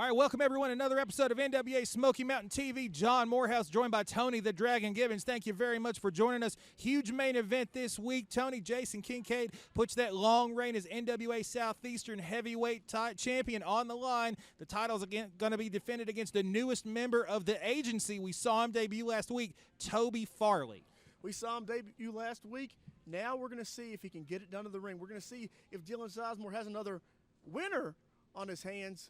All right, welcome everyone to another episode of NWA Smoky Mountain TV. John Morehouse joined by Tony the Dragon Gibbons. Thank you very much for joining us. Huge main event this week. Tony Jason Kincaid puts that long reign as NWA Southeastern Heavyweight Champion on the line. The title's again going to be defended against the newest member of the agency. We saw him debut last week, Toby Farley. We saw him debut last week. Now we're going to see if he can get it done to the ring. We're going to see if Dylan Sizemore has another winner on his hands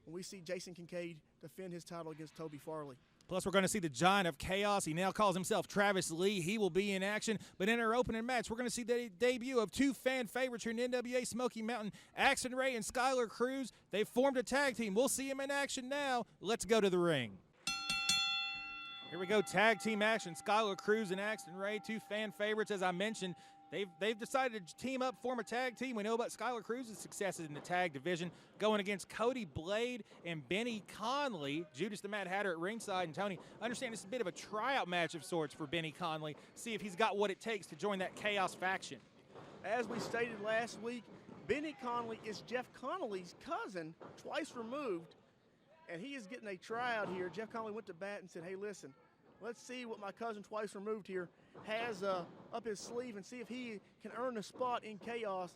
when we see Jason Kincaid defend his title against Toby Farley. Plus, we're going to see the Giant of Chaos. He now calls himself Travis Lee. He will be in action. But in our opening match, we're going to see the debut of two fan favorites here in NWA Smoky Mountain, Axton and Skylar Kruze. They've formed a tag team. We'll see him in action now. Let's go to the ring. Here we go, tag team action. Skylar Kruze and Axton Ray, two fan favorites, as I mentioned. They've decided to team up, form a tag team. We know about Skylar Kruze's successes in the tag division, going against Cody Blade and Benny Conley. Judas the Mad Hatter at ringside. And Tony, I understand this is a bit of a tryout match of sorts for Benny Conley. See if he's got what it takes to join that Chaos faction. As we stated last week, Benny Conley is Jeff Connelly's cousin, twice removed, and he is getting a tryout here. Jeff Conley went to bat and said, hey, listen, let's see what my cousin twice removed here has up his sleeve and see if he can earn a spot in Chaos.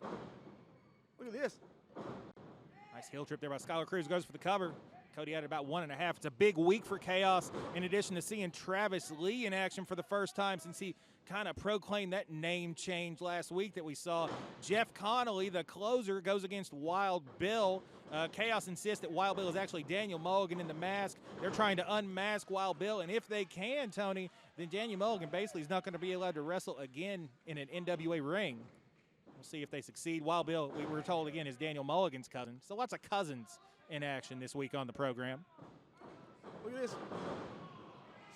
Look at this. Nice heel trip there by Skylar Kruze. Goes for the cover. Cody had about 1.5. It's a big week for Chaos, in addition to seeing Travis Lee in action for the first time since he kind of proclaimed that name change last week that we saw. Jeff Connelly, the closer, goes against Wild Bill. Chaos insists that Wild Bill is actually Daniel Mulligan in the mask. They're trying to unmask Wild Bill, and if they can, Tony, then Daniel Mulligan basically is not going to be allowed to wrestle again in an NWA ring. We'll see if they succeed. Wild Bill, we were told again, is Daniel Mulligan's cousin. So lots of cousins in action this week on the program. Look at this.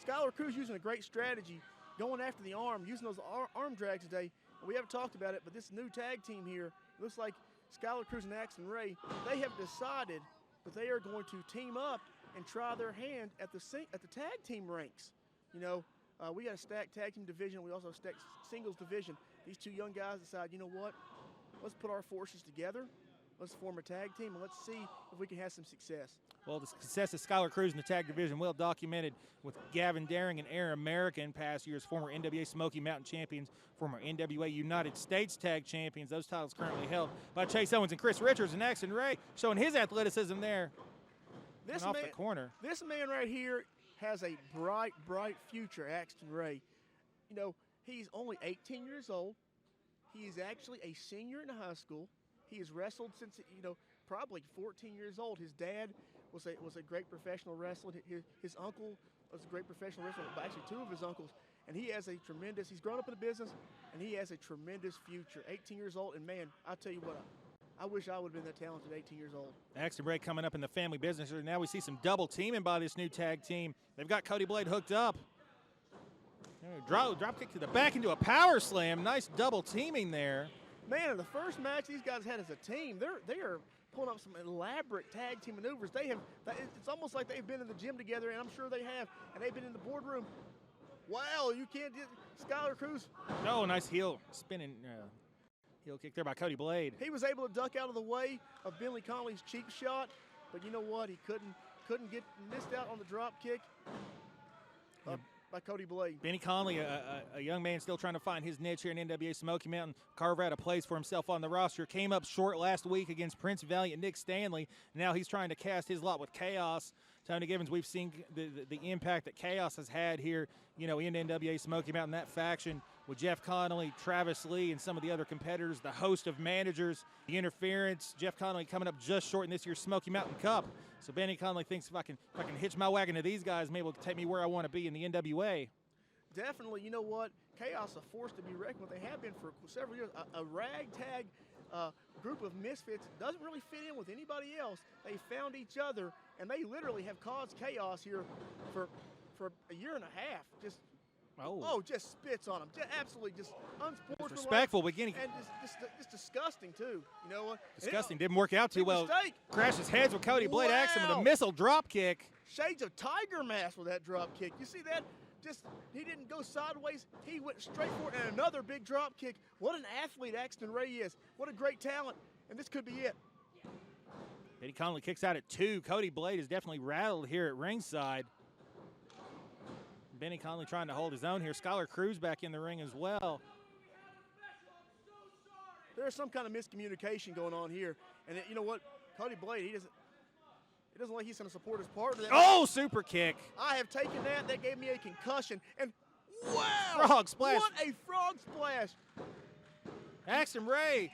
Skylar Kruze using a great strategy, going after the arm, using those arm drags today. We haven't talked about it, but this new tag team here, it looks like Skylar Kruze and Axton Ray, they have decided that they are going to team up and try their hand at the tag team ranks. You know, we got a stacked tag team division. We also have a stacked singles division. These two young guys decide, you know what, let's put our forces together. Let's form a tag team, and let's see if we can have some success. Well, the success of Skylar Kruze in the tag division well documented with Gavin Daring and Aaron America in past years, former NWA Smoky Mountain champions, former NWA United States tag champions. Those titles currently held by Chase Owens and Chris Richards, and Axton Ray showing his athleticism there. This off man, the corner. This man right here has a bright, bright future, Axton Ray. You know, he's only 18 years old. He is actually a senior in high school. He has wrestled since, you know, probably 14 years old. His dad was a great professional wrestler. His uncle was a great professional wrestler, actually two of his uncles. And he has he's grown up in the business, and he has a tremendous future. 18 years old, and man, I'll tell you what, I wish I would have been that talented 18 years old. Axton Ray coming up in the family business. Now we see some double teaming by this new tag team. They've got Cody Blade hooked up. Drop kick to the back into a power slam. Nice double teaming there. Man, in the first match these guys had as a team, they are pulling up some elaborate tag team maneuvers. It's almost like they've been in the gym together, and I'm sure they have, and they've been in the boardroom. Wow, you can't get Skylar Kruze. Oh, nice heel spinning heel kick there by Cody Blade. He was able to duck out of the way of Benny Conley's cheap shot, but you know what? He missed out on the drop kick. By Cody Blade. Benny Conley, a young man still trying to find his niche here in NWA Smoky Mountain, carve out a place for himself on the roster. Came up short last week against Prince Valiant Nick Stanley. Now he's trying to cast his lot with Chaos. Tony Gibbons, we've seen the impact that Chaos has had here, you know, in NWA Smoky Mountain, that faction with Jeff Connelly, Travis Lee, and some of the other competitors, the host of managers, the interference. Jeff Connelly coming up just short in this year's Smoky Mountain Cup. So Benny Conley thinks if I can hitch my wagon to these guys, maybe it'll take me where I want to be in the NWA. Definitely, you know what? Chaos is a force to be reckoned with. They have been for several years. A ragtag group of misfits doesn't really fit in with anybody else. They found each other, and they literally have caused chaos here for a year and a half. Just spits on them. Just absolutely just unsportsmanlike. Disrespectful beginning. And just disgusting, too. You know what? Disgusting. Didn't work out too well. Mistake. Crashes heads with Cody Blade. Axton with a missile drop kick. Shades of Tiger Mask with that drop kick. You see that? He didn't go sideways. He went straight for it, and another big drop kick. What an athlete Axton Ray is. What a great talent. And this could be it. Benny Conley kicks out at 2. Cody Blade is definitely rattled here at ringside. Benny Conley trying to hold his own here. Skylar Kruze back in the ring as well. There's some kind of miscommunication going on here. And you know what? Cody Blade, he doesn't like he's going to support his partner. Oh, super kick. I have taken that. That gave me a concussion. And wow! Frog splash. What a frog splash. Axton Ray.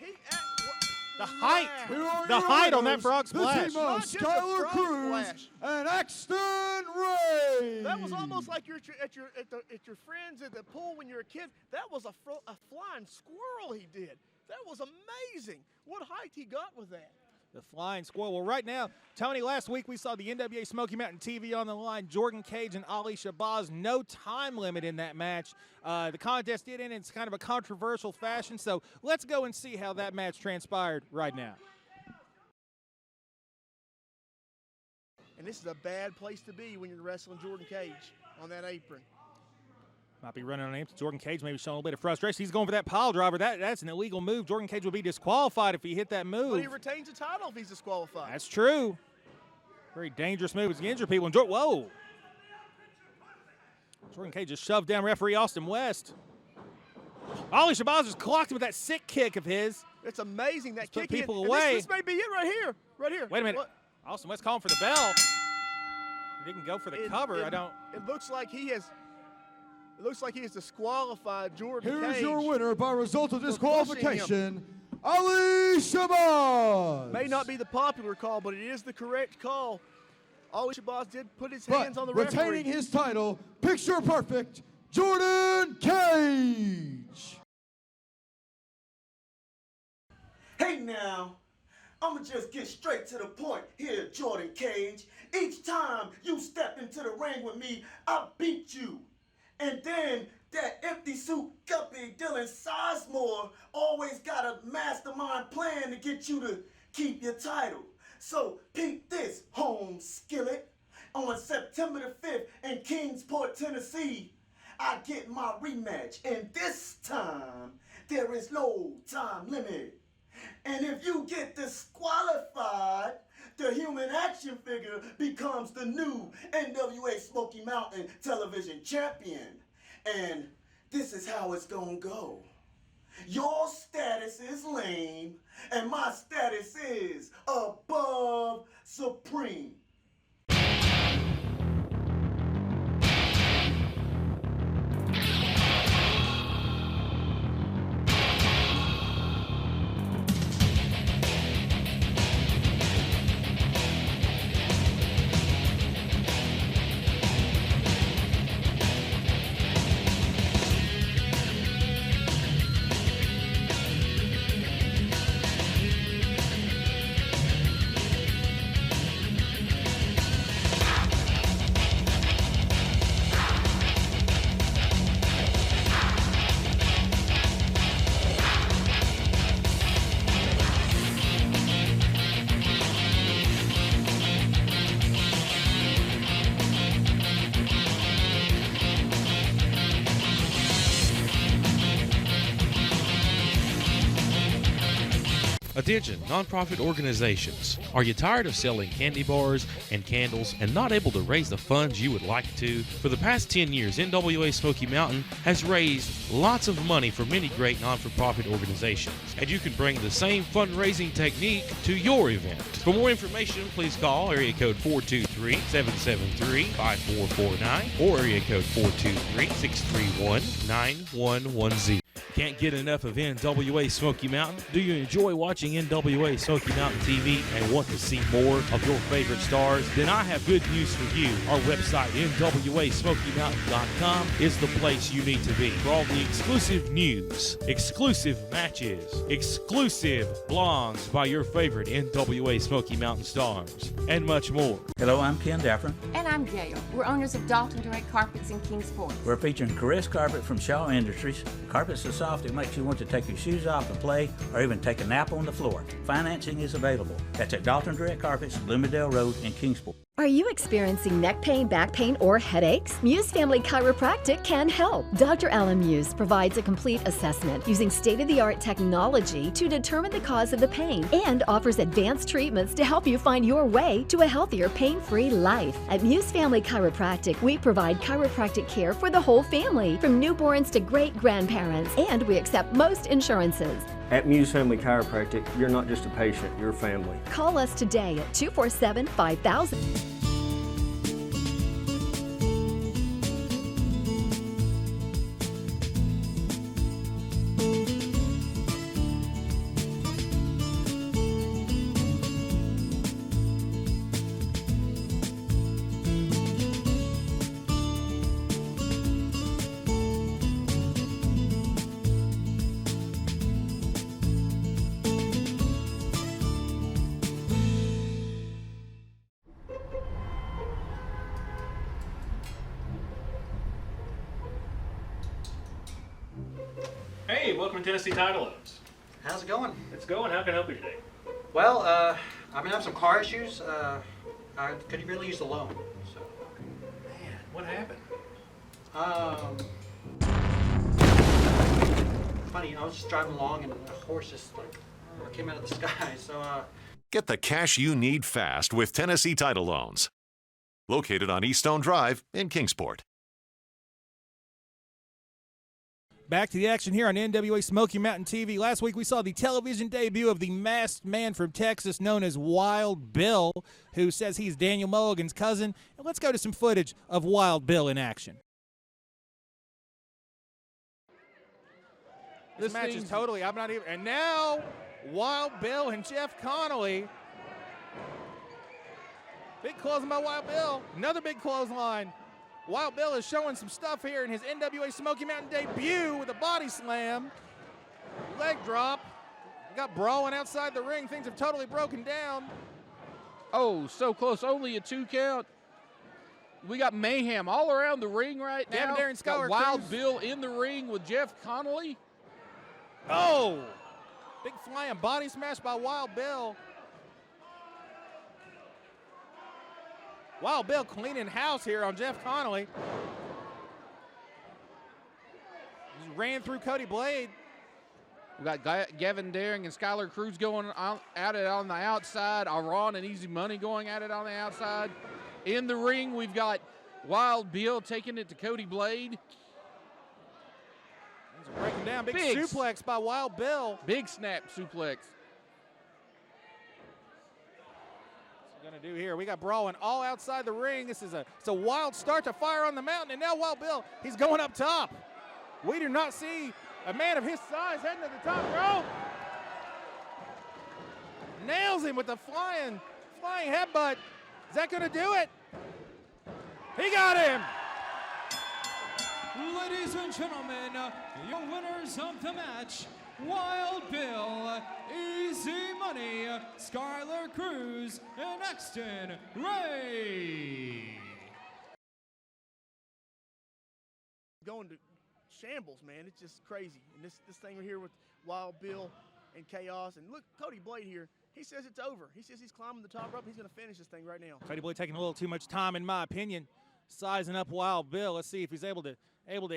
The Wow. height on that frog splash. The team of Skylar Kruze and Axton Ray. That was almost like you're at your friends at the pool when you're a kid. That was a flying squirrel he did. That was amazing. What height he got with that. The flying squirrel. Well, right now, Tony, last week we saw the NWA Smoky Mountain TV on the line. Jordan Cage and Ali Shabazz. No time limit in that match. The contest did end in kind of a controversial fashion, so let's go and see how that match transpired right now. And this is a bad place to be when you're wrestling Jordan Cage on that apron. Might be running on empty. Jordan Cage maybe showing a little bit of frustration. He's going for that pile driver. That's an illegal move. Jordan Cage will be disqualified if he hit that move. But he retains the title if he's disqualified. That's true. Very dangerous move to injure people. And whoa. Jordan Cage just shoved down referee Austin West. Ali Shabazz just clocked him with that sick kick of his. It's amazing that kick. Put people away. This may be it right here. Right here. Wait a minute. What? Austin West calling for the bell. He didn't go for the cover. It looks like he has. It looks like he has disqualified Jordan Cage. Here's your winner by result of disqualification, Ali Shabazz. May not be the popular call, but it is the correct call. Ali Shabazz did put his hands on the referee. Retaining his title, picture perfect, Jordan Cage. Hey now, I'ma just get straight to the point here, Jordan Cage. Each time you step into the ring with me, I beat you. And then that empty suit guppy Dylan Sizemore always got a mastermind plan to get you to keep your title. So peep this, home skillet. On September the 5th in Kingsport, Tennessee, I get my rematch. And this time, there is no time limit. And if you get disqualified, the human action figure becomes the new NWA Smoky Mountain television champion. And this is how it's gonna go. Your status is lame, and my status is above supreme. Attention, nonprofit organizations. Are you tired of selling candy bars and candles and not able to raise the funds you would like to? For the past 10 years, NWA Smoky Mountain has raised lots of money for many great non-for-profit organizations, and you can bring the same fundraising technique to your event. For more information, please call area code 423-773-5449 or area code 423-631-9110. Can't get enough of NWA Smoky Mountain? Do you enjoy watching NWA Smoky Mountain TV and want to see more of your favorite stars? Then I have good news for you. Our website, NWASmokyMountain.com, is the place you need to be for all the exclusive news, exclusive matches, exclusive blogs by your favorite NWA Smoky Mountain stars, and much more. Hello, I'm Ken Daffron. And I'm Gail. We're owners of Dalton Direct Carpets in Kingsport. We're featuring Caress Carpet from Shaw Industries. Carpets so soft it makes you want to take your shoes off and play or even take a nap on the floor. Financing is available. That's at Dalton Direct Carpets, Bloomingdale Road in Kingsport. Are you experiencing neck pain, back pain, or headaches? Muse Family Chiropractic can help. Dr. Alan Muse provides a complete assessment using state-of-the-art technology to determine the cause of the pain and offers advanced treatments to help you find your way to a healthier, pain-free life. At Muse Family Chiropractic, we provide chiropractic care for the whole family, from newborns to great-grandparents, and we accept most insurances. At Muse Family Chiropractic, you're not just a patient, you're family. Call us today at 247-5000. Hey, welcome to Tennessee Title Loans. How's it going? It's going. How can I help you today? Well, I've been having some car issues. I could really use the loan. So. Man, what happened? Funny, I was just driving along and a horse just came out of the sky. So. Get the cash you need fast with Tennessee Title Loans. Located on East Stone Drive in Kingsport. Back to the action here on NWA Smoky Mountain TV. Last week we saw the television debut of the masked man from Texas known as Wild Bill, who says he's Daniel Mulligan's cousin. And let's go to some footage of Wild Bill in action. This match is totally, I'm not even, and now Wild Bill and Jeff Connelly. Big clothesline by Wild Bill. Another big clothesline. Wild Bill is showing some stuff here in his NWA Smoky Mountain debut with a body slam. Leg drop. Got brawling outside the ring. Things have totally broken down. Oh, so close. Only a 2 count. We got mayhem all around the ring right now. Skylar got Wild Bill in the ring with Jeff Connelly. Oh! Big flying body smash by Wild Bill. Wild Bill cleaning house here on Jeff Connelly. Just ran through Cody Blade. We got Gavin Daring and Skylar Kruze going at it on the outside. Ron and Easy Money going at it on the outside. In the ring, we've got Wild Bill taking it to Cody Blade. Breaking down. Big suplex by Wild Bill. Big snap suplex. Gonna do here. We got brawling all outside the ring. It's a wild start to Fire on the Mountain, and now Wild Bill, he's going up top. We do not see a man of his size heading to the top rope. Nails him with the flying headbutt. Is that gonna do it? He got him. Ladies and gentlemen, your winners of the match, Wild Bill, Easy Money, Skylar Kruze, and Axton Ray. Going to shambles, man. It's just crazy. And this thing right here with Wild Bill and Chaos. And look, Cody Blade here. He says it's over. He says he's climbing the top rope. He's going to finish this thing right now. Cody Blade taking a little too much time, in my opinion, sizing up Wild Bill. Let's see if he's able to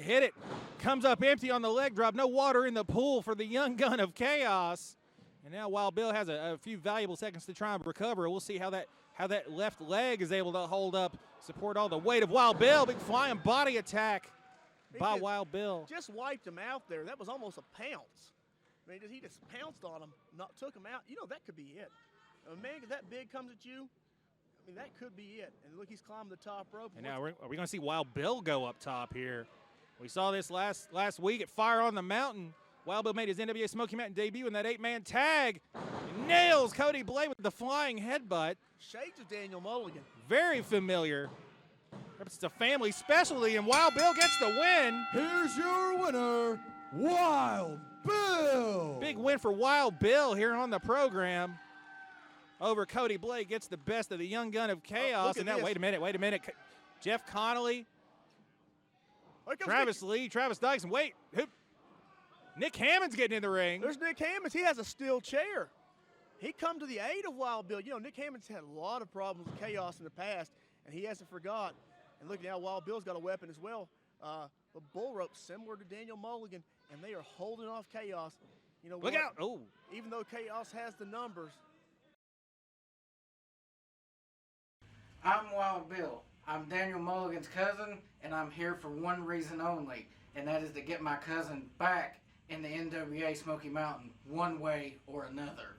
hit it. Comes up empty on the leg drop. No water in the pool for the young gun of Chaos. And now Wild Bill has a few valuable seconds to try and recover. We'll see how that left leg is able to hold up, support all the weight of Wild Bill. Big flying body attack by Wild Bill. Just wiped him out there. That was almost a pounce. I mean, he just pounced on him, took him out. You know, that could be it. A man that big comes at you, I mean, that could be it. And look, he's climbing the top rope. And now are we going to see Wild Bill go up top here? We saw this last week at Fire on the Mountain. Wild Bill made his NWA Smoky Mountain debut in that 8-man tag. He nails Cody Blade with the flying headbutt. Shades of Daniel Mulligan. Very familiar. It's a family specialty, and Wild Bill gets the win. Here's your winner, Wild Bill. Big win for Wild Bill here on the program. Over Cody Blade, gets the best of the young gun of Chaos. And now, wait a minute. Jeff Connelly, Travis Lee, Travis Dyson. Wait, who? Nick Hammond's getting in the ring. There's Nick Hammond. He has a steel chair. he come to the aid of Wild Bill. You know, Nick Hammond's had a lot of problems with Chaos in the past, and he hasn't forgot. And look now, Wild Bill's got a weapon as well. The bull rope similar to Daniel Mulligan, and they are holding off Chaos. You know, look out! Oh, even though Chaos has the numbers. I'm Wild Bill. I'm Daniel Mulligan's cousin, and I'm here for one reason only, and that is to get my cousin back in the NWA Smoky Mountain, one way or another.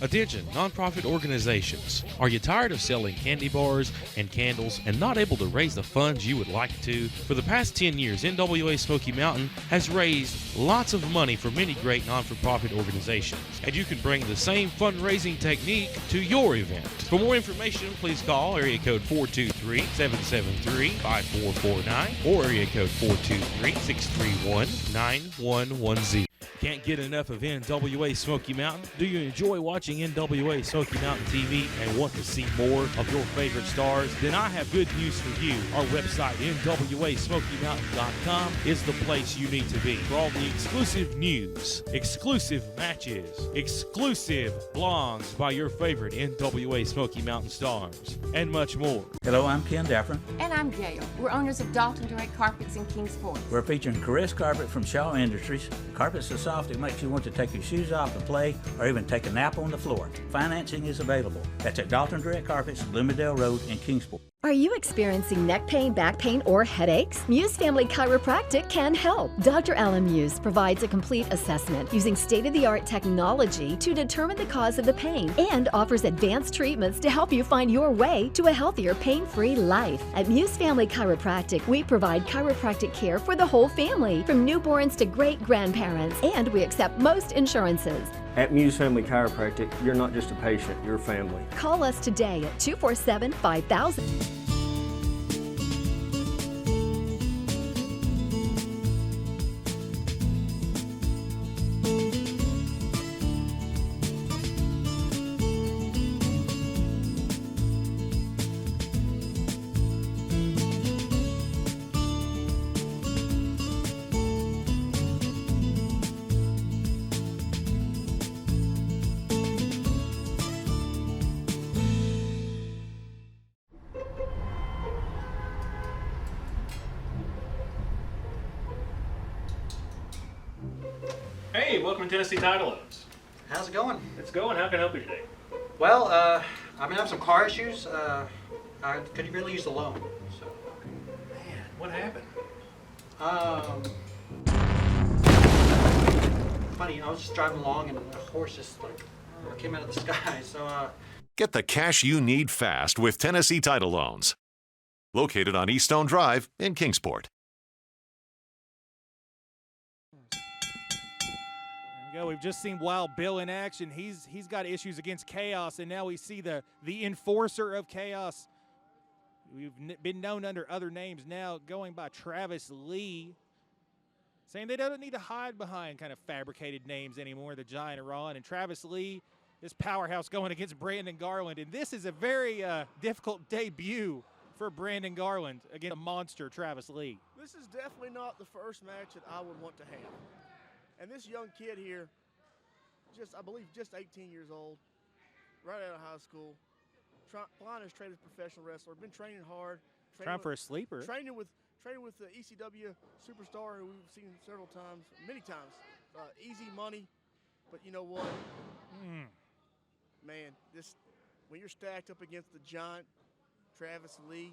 Attention, nonprofit organizations. Are you tired of selling candy bars and candles and not able to raise the funds you would like to? For the past 10 years, NWA Smoky Mountain has raised lots of money for many great non-for-profit organizations, and you can bring the same fundraising technique to your event. For more information, please call area code 423-773-5449 or area code 423-631-9110. Can't get enough of NWA Smoky Mountain? Do you enjoy watching NWA Smoky Mountain TV and want to see more of your favorite stars? Then I have good news for you. Our website, NWASmokyMountain.com, is the place you need to be for all the exclusive news, exclusive matches, exclusive blogs by your favorite NWA Smoky Mountain stars, and much more. Hello, I'm Ken Daffron. And I'm Gail. We're owners of Dalton Direct Carpets in Kingsport. We're featuring Caress Carpet from Shaw Industries. Carpet's so soft it makes you want to take your shoes off and play, or even take a nap on the floor. Financing is available. That's at Dalton Direct Carpets, Bloomingdale Road in Kingsport. Are you experiencing neck pain, back pain, or headaches? Muse Family Chiropractic can help. Dr. Alan Muse provides a complete assessment using state-of-the-art technology to determine the cause of the pain and offers advanced treatments to help you find your way to a healthier, pain-free life. At Muse Family Chiropractic, we provide chiropractic care for the whole family, from newborns to great-grandparents, and we accept most insurances. At Muse Family Chiropractic, you're not just a patient, you're a family. Call us today at 247-5000. Hey, welcome to Tennessee Title Loans. How's it going? It's going. How can I help you today? Well, I'm gonna have some car issues. I could really use the loan. So. Man, what happened? Funny, I was just driving along and a horse just came out of the sky. So. Get the cash you need fast with Tennessee Title Loans. Located on Eaststone Drive in Kingsport. We've just seen Wild Bill in action. He's got issues against Chaos, and now we see the enforcer of Chaos. We've been known under other names, now going by Travis Lee, saying they don't need to hide behind kind of fabricated names anymore, the Giant Iran. And Travis Lee, this powerhouse going against Brandon Garland. And this is a very difficult debut for Brandon Garland against a monster Travis Lee. This is definitely not the first match that I would want to have. And this young kid here, I believe just 18 years old, right out of high school, applying his trade as a professional wrestler, been training hard. Trying for a sleeper. Training with the ECW superstar who we've seen several times, many times. Easy money, but you know what? Man, when you're stacked up against the giant Travis Lee.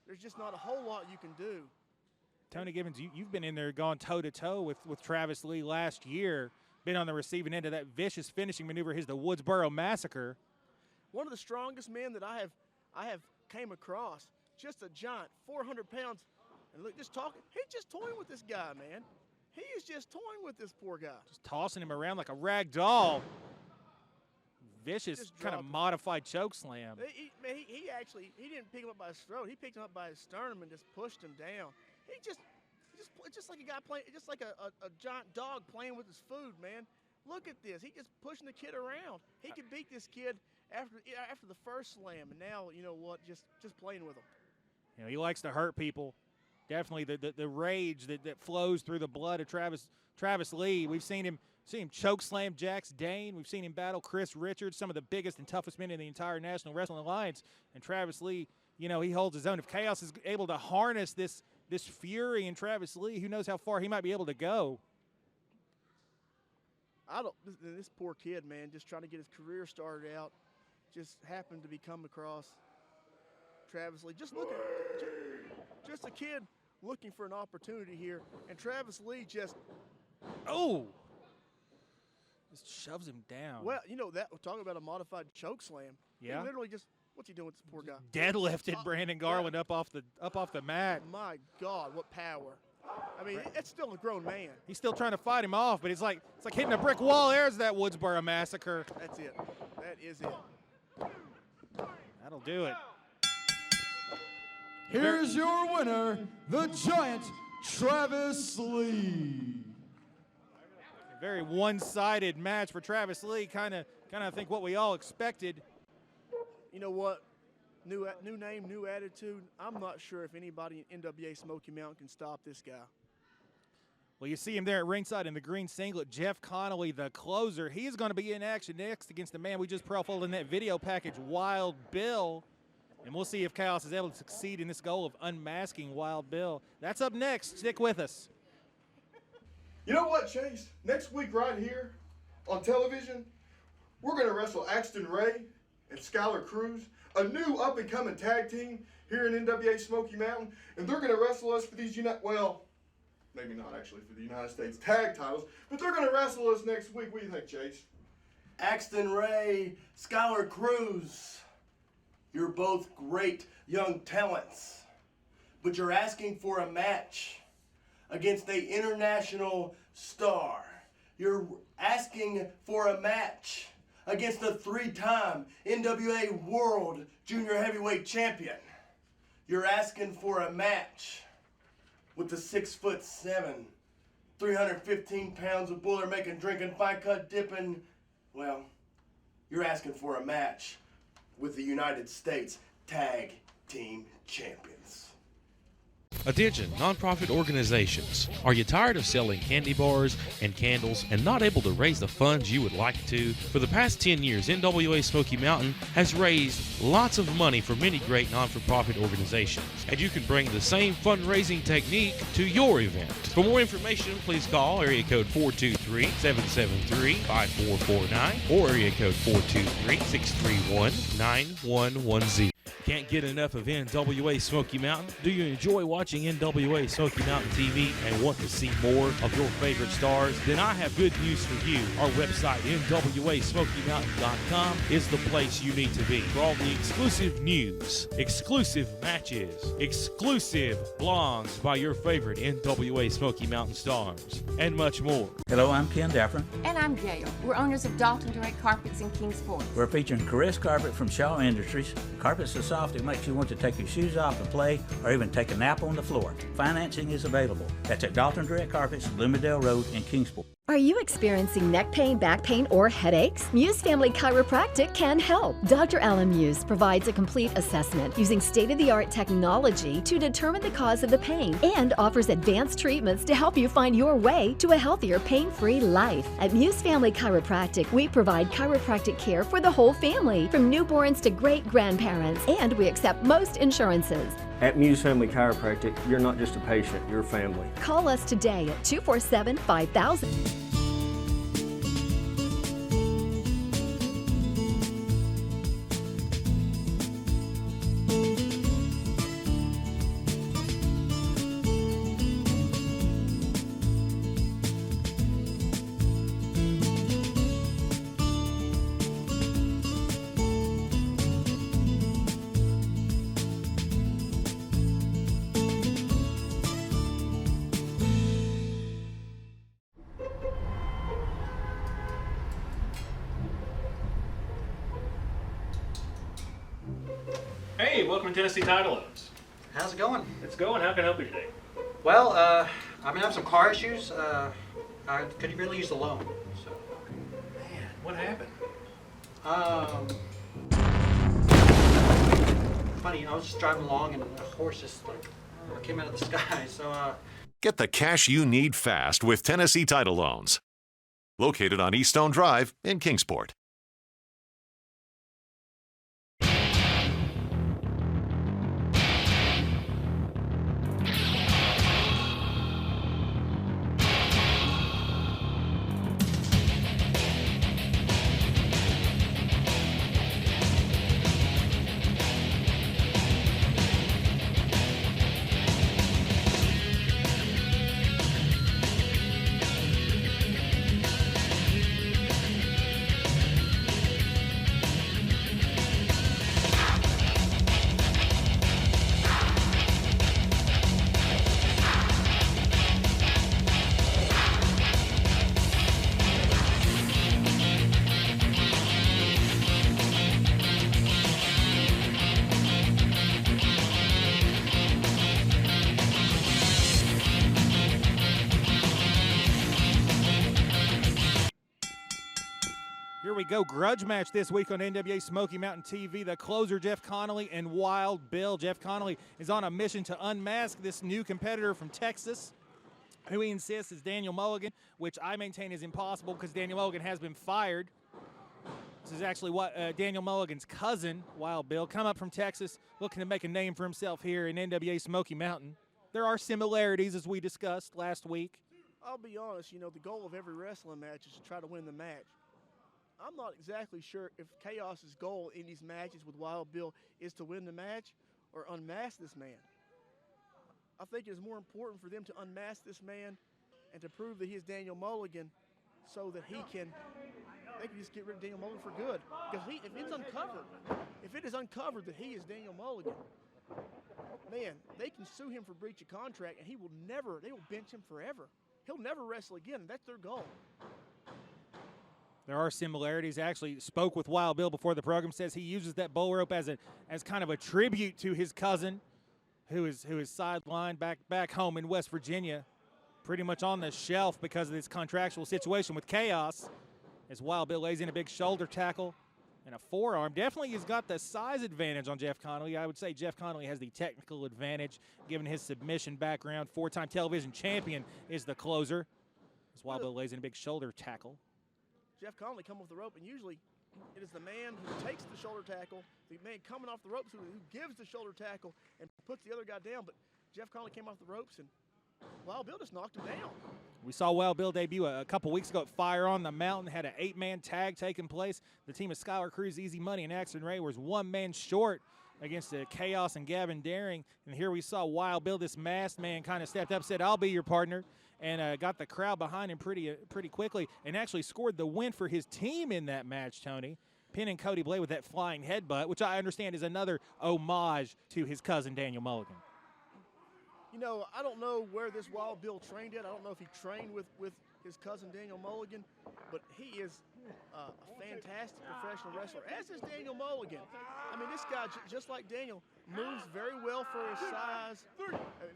There's just not a whole lot you can do. Tony Gibbons, you've been in there going toe-to-toe with Travis Lee last year, been on the receiving end of that vicious finishing maneuver, the Woodsboro Massacre. One of the strongest men that I have came across, just a giant, 400 pounds. And look, he's just toying with this guy, man. He is just toying with this poor guy. Just tossing him around like a rag doll. Vicious, kind of modified choke slam. He didn't pick him up by his throat. He picked him up by his sternum and just pushed him down. It's just like a guy playing, just like a giant dog playing with his food, man. Look at this. He just pushing the kid around. He could beat this kid after the first slam, and now, you know what, just playing with him. You know, he likes to hurt people. Definitely the rage that flows through the blood of Travis Lee. We've seen him choke slam Jax Dane. We've seen him battle Chris Richards, some of the biggest and toughest men in the entire National Wrestling Alliance. And Travis Lee, you know, he holds his own. If Chaos is able to harness this fury in Travis Lee, who knows how far he might be able to go. This poor kid, man, just trying to get his career started out, just happened to be come across Travis Lee. Just a kid looking for an opportunity here, and Travis Lee just shoves him down. Well, you know that we're talking about a modified choke slam. Yeah. He literally just, what's he doing with this poor guy? Deadlifted Brandon Garland up off the mat. My God, what power! I mean, it's still a grown man. He's still trying to fight him off, but it's like hitting a brick wall. There's that Woodsboro Massacre. That's it. That is it. That'll do it. Here's your winner, the Giant Travis Lee. A very one-sided match for Travis Lee. Kind of, I think what we all expected. You know what? New name, new attitude. I'm not sure if anybody in NWA Smoky Mountain can stop this guy. Well, you see him there at ringside in the green singlet, Jeff Connelly, the closer. He's going to be in action next against the man we just profiled in that video package, Wild Bill. And we'll see if Chaos is able to succeed in this goal of unmasking Wild Bill. That's up next. Stick with us. You know what, Chase? Next week right here on television, we're going to wrestle Axton Ray and Skylar Kruze, a new up-and-coming tag team here in NWA Smoky Mountain, and they're going to wrestle us for these maybe not actually for the United States tag titles, but they're going to wrestle us next week. What do you think, Chase? Axton Ray, Skylar Kruze, you're both great young talents, but you're asking for a match against an international star. You're asking for a match against a 3-time NWA World Junior Heavyweight Champion. You're asking for a match with the 6'7", 315 pounds of Boilermaking, drinking, fight cut, dipping. Well, you're asking for a match with the United States Tag Team Champions. Attention, nonprofit organizations. Are you tired of selling candy bars and candles and not able to raise the funds you would like to? For the past 10 years, NWA Smoky Mountain has raised lots of money for many great non-for-profit organizations, and you can bring the same fundraising technique to your event. For more information, please call area code 423-773-5449 or area code 423-631-9110. Can't get enough of NWA Smoky Mountain? Do you enjoy watching NWA Smoky Mountain TV and want to see more of your favorite stars? Then I have good news for you. Our website, NWASmokyMountain.com, is the place you need to be for all the exclusive news, exclusive matches, exclusive blogs by your favorite NWA Smoky Mountain stars, and much more. Hello, I'm Ken Daffron. And I'm Gail. We're owners of Dalton Direct Carpets in Kingsport. We're featuring Caress Carpet from Shaw Industries. Carpets so soft it makes you want to take your shoes off and play, or even take a nap on the floor. Financing is available. That's at Dalton Direct Carpets, Bloomingdale Road in Kingsport. Are you experiencing neck pain, back pain, or headaches? Muse Family Chiropractic can help. Dr. Alan Muse provides a complete assessment using state-of-the-art technology to determine the cause of the pain and offers advanced treatments to help you find your way to a healthier, pain-free life. At Muse Family Chiropractic, we provide chiropractic care for the whole family, from newborns to great-grandparents, and we accept most insurances. At Muse Family Chiropractic, you're not just a patient, you're family. Call us today at 247-5000. Hey, welcome to Tennessee Title Owners. How's it going? It's going. How can I help you today? Well, I've been having some car issues. I could really use the loan. So. Man, what happened? Funny, I was just driving along and a horse just came out of the sky. So. Get the cash you need fast with Tennessee Title Loans. Located on Eaststone Drive in Kingsport. Here we go, grudge match this week on NWA Smoky Mountain TV. The closer, Jeff Connelly, and Wild Bill. Jeff Connelly is on a mission to unmask this new competitor from Texas, who he insists is Daniel Mulligan, which I maintain is impossible because Daniel Mulligan has been fired. This is actually what Daniel Mulligan's cousin, Wild Bill, come up from Texas, looking to make a name for himself here in NWA Smoky Mountain. There are similarities, as we discussed last week. I'll be honest, you know, the goal of every wrestling match is to try to win the match. I'm not exactly sure if Chaos's goal in these matches with Wild Bill is to win the match or unmask this man. I think it's more important for them to unmask this man and to prove that he is Daniel Mulligan so that they can just get rid of Daniel Mulligan for good. Because if it is uncovered that he is Daniel Mulligan, man, they can sue him for breach of contract and they will bench him forever. He'll never wrestle again, and that's their goal. There are similarities. I actually spoke with Wild Bill before the program. Says he uses that bull rope as kind of a tribute to his cousin, who is sidelined back home in West Virginia, pretty much on the shelf because of this contractual situation with Chaos. As Wild Bill lays in a big shoulder tackle and a forearm. Definitely has got the size advantage on Jeff Connelly. I would say Jeff Connelly has the technical advantage given his submission background. 4-time television champion is the closer. As Wild Bill lays in a big shoulder tackle. Jeff Conley come off the rope, and usually it is the man who takes the shoulder tackle, the man coming off the ropes who gives the shoulder tackle and puts the other guy down. But Jeff Conley came off the ropes, and Wild Bill just knocked him down. We saw Wild Bill debut a couple weeks ago at Fire on the Mountain, had an 8-man tag taking place. The team of Skylar, Kruze, Easy Money, and Axton Ray was 1 man short against Chaos and Gavin Daring. And here we saw Wild Bill, this masked man, kind of stepped up, said, "I'll be your partner," and got the crowd behind him pretty quickly, and actually scored the win for his team in that match, Tony, pinning Cody Blade with that flying headbutt, which I understand is another homage to his cousin Daniel Mulligan. You know, I don't know where this Wild Bill trained at. I don't know if he trained with his cousin Daniel Mulligan, but he is a fantastic professional wrestler, as is Daniel Mulligan. I mean, this guy, just like Daniel, moves very well for his size,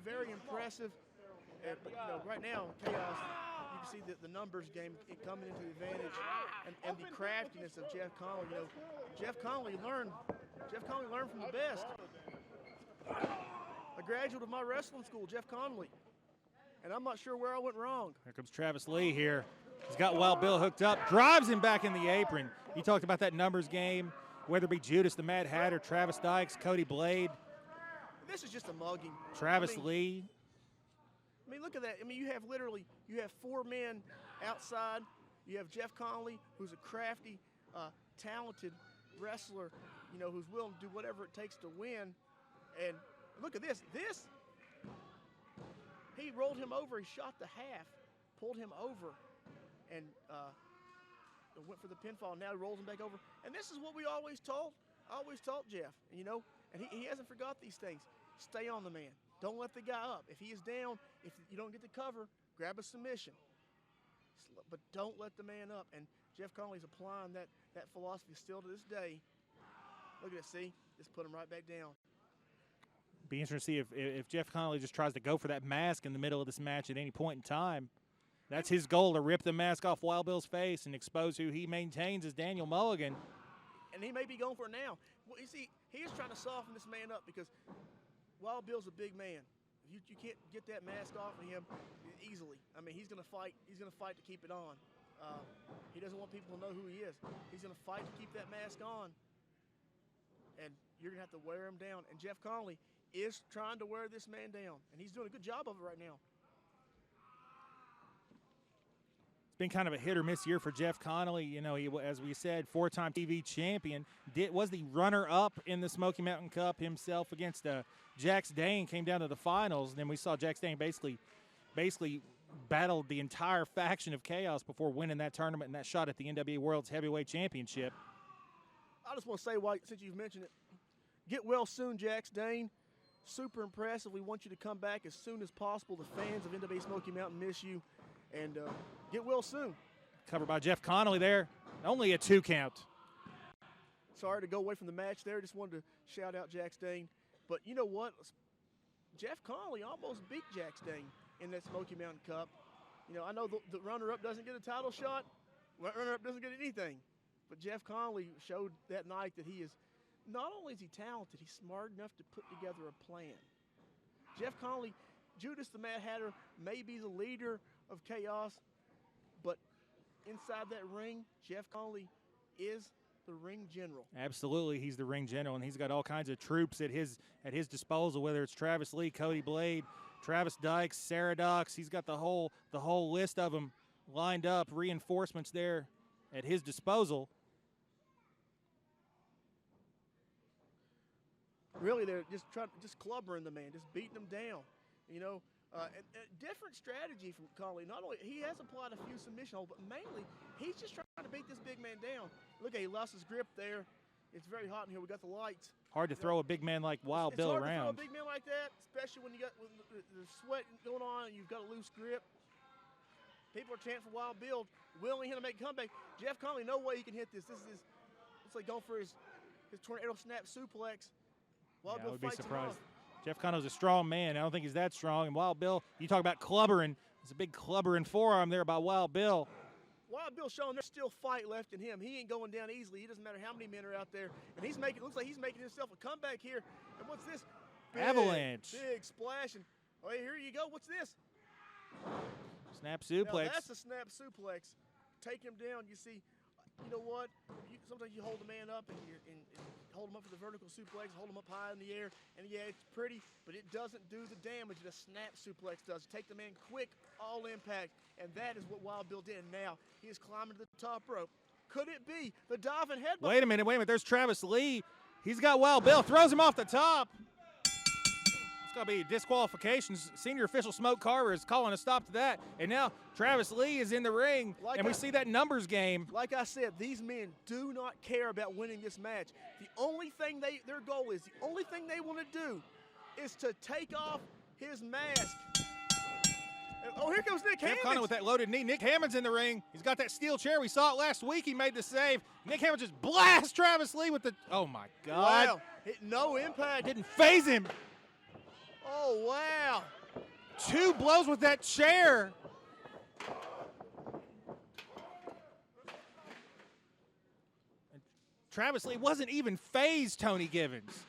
very impressive. But, you know, right now, Chaos, you can see the numbers game coming into the advantage and the craftiness of Jeff Conley. You know, Jeff Conley learned from the best. A graduate of my wrestling school, Jeff Conley. And I'm not sure where I went wrong. Here comes Travis Lee here. He's got Wild Bill hooked up, drives him back in the apron. You talked about that numbers game, whether it be Judas the Mad Hatter, Travis Dykes, Cody Blade. This is just a mugging. Travis Lee. I mean, look at that. I mean, you have 4 men outside. You have Jeff Conley, who's a crafty, talented wrestler, you know, who's willing to do whatever it takes to win. And look at this. He rolled him over. He shot the half, pulled him over, and went for the pinfall. Now he rolls him back over. And this is what we always taught Jeff, you know, and he hasn't forgot these things. Stay on the man. Don't let the guy up. If he is down, if you don't get the cover, grab a submission. But don't let the man up. And Jeff Conley's applying that philosophy still to this day. Look at it, see? Just put him right back down. Be interesting to see if Jeff Conley just tries to go for that mask in the middle of this match at any point in time. That's his goal, to rip the mask off Wild Bill's face and expose who he maintains as Daniel Mulligan. And he may be going for it now. Well, you see, he is trying to soften this man up because Wild Bill's a big man. You can't get that mask off of him easily. I mean, he's going to fight. He's going to fight to keep it on. He doesn't want people to know who he is. He's going to fight to keep that mask on. And you're going to have to wear him down. And Jeff Conley is trying to wear this man down. And he's doing a good job of it right now. It's been kind of a hit or miss year for Jeff Conley. You know, he, as we said, 4-time TV champion. Was the runner-up in the Smoky Mountain Cup himself against Jax Dane. Came down to the finals. And then we saw Jax Dane basically battled the entire faction of Chaos before winning that tournament and that shot at the NWA World's Heavyweight Championship. I just want to say, since you've mentioned it, get well soon, Jax Dane. Super impressive. We want you to come back as soon as possible. The fans of NWA Smoky Mountain miss you. And get well soon. Covered by Jeff Connelly there. Only a 2 count. Sorry to go away from the match there. Just wanted to shout out Jax Dane. But you know what? Jeff Connelly almost beat Jax Dane in that Smoky Mountain Cup. You know, I know the runner-up doesn't get a title shot. Runner-up doesn't get anything. But Jeff Conley showed that night that he is, not only is he talented, he's smart enough to put together a plan. Jeff Conley, Judas the Mad Hatter, may be the leader of Chaos, but inside that ring, Jeff Conley is the ring general. Absolutely, he's the ring general, and he's got all kinds of troops at his disposal, whether it's Travis Lee, Cody Blade, Travis Dykes, Sarah Dox. He's got the whole list of them lined up, reinforcements there at his disposal. Really, they're just clubbering the man, just beating him down. You know, a different strategy from Conley. Not only he has applied a few submission holds, but mainly he's just trying to beat this big man down. Look, he lost his grip there. It's very hot in here. We got the lights. Hard to throw a big man like Wild Bill around. It's hard to throw a big man like that, especially when you got the sweat going on and you've got a loose grip. People are chanting for Wild Bill, willing him to make a comeback. Jeff Conley, no way he can hit this. This is looks like going for his tornado snap suplex. Wild Bill I would be fights surprised. Jeff Conley's a strong man. I don't think he's that strong. And Wild Bill, you talk about clubbering. There's a big clubbering forearm there by Wild Bill. Wild Bill showing there's still fight left in him. He ain't going down easily. It doesn't matter how many men are out there. And looks like he's making himself a comeback here. And what's this? Avalanche. Big splash. And oh, here you go. What's this? Snap suplex. Now that's a snap suplex. Take him down. You see, you know what? Sometimes you hold the man up and hold him up for the vertical suplex, hold him up high in the air, and yeah, it's pretty, but it doesn't do the damage that a snap suplex does. Take the man quick, all impact, and that is what Wild Bill did. And now he is climbing to the top rope. Could it be the diving headbutt? Wait a minute. There's Travis Lee. He's got Wild Bill. Throws him off the top. It's going to be disqualifications. Senior official Smoke Carver is calling a stop to that. And now Travis Lee is in the ring, and we see that numbers game. Like I said, these men do not care about winning this match. The only thing their goal is, the only thing they want to do is to take off his mask. Oh, here comes Nick Hammond. Jeff Conley with that loaded knee. Nick Hammond's in the ring. He's got that steel chair. We saw it last week. He made the save. Nick Hammond just blasts Travis Lee with the, oh my God. Wow. No impact. Didn't phase him. Oh, wow. 2 blows with that chair. And Travis Lee wasn't even phased, Tony Givens.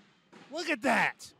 Look at that.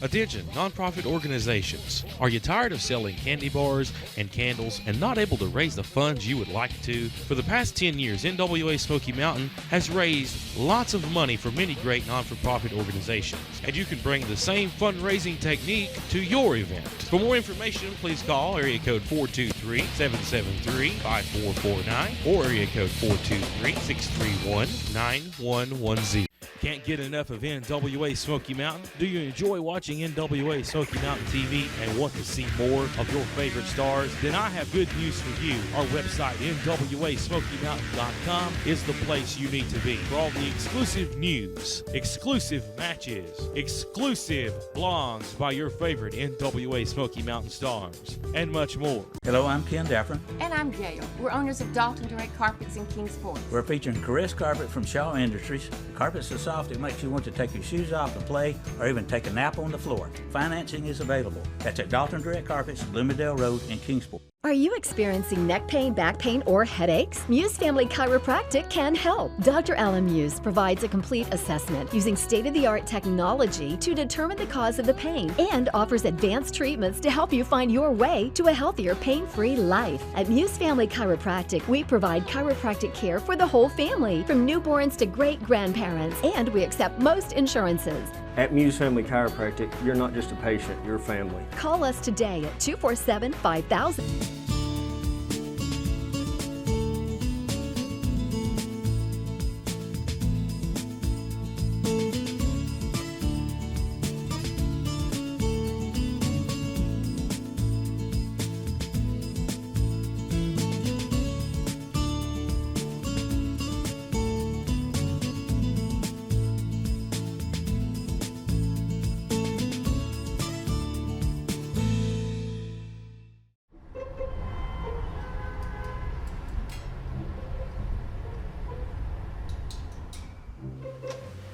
Attention, nonprofit organizations. Are you tired of selling candy bars and candles and not able to raise the funds you would like to? For the past 10 years, NWA Smoky Mountain has raised lots of money for many great non-for-profit organizations, and you can bring the same fundraising technique to your event. For more information, please call area code 423-773-5449 or area code 423-631-9110. Can't get enough of NWA Smoky Mountain? Do you enjoy watching NWA Smoky Mountain TV and want to see more of your favorite stars? Then I have good news for you. Our website, NWASmokyMountain.com, is the place you need to be for all the exclusive news, exclusive matches, exclusive blogs by your favorite NWA Smoky Mountain stars, and much more. Hello, I'm Ken Daffron. And I'm Gail. We're owners of Dalton Direct Carpets in Kingsport. We're featuring Kruze carpet from Shaw Industries. Carpet's so soft it makes you want to take your shoes off and play or even take a nap on the floor. Financing is available. That's at Dalton Direct Carpets, Bloomingdale Road in Kingsport. Are you experiencing neck pain, back pain, or headaches? Muse Family Chiropractic can help. Dr. Alan Muse provides a complete assessment using state-of-the-art technology to determine the cause of the pain and offers advanced treatments to help you find your way to a healthier, pain-free life. At Muse Family Chiropractic, we provide chiropractic care for the whole family, from newborns to great-grandparents, and we accept most insurances. At Muse Family Chiropractic, you're not just a patient, you're family. Call us today at 247-5000.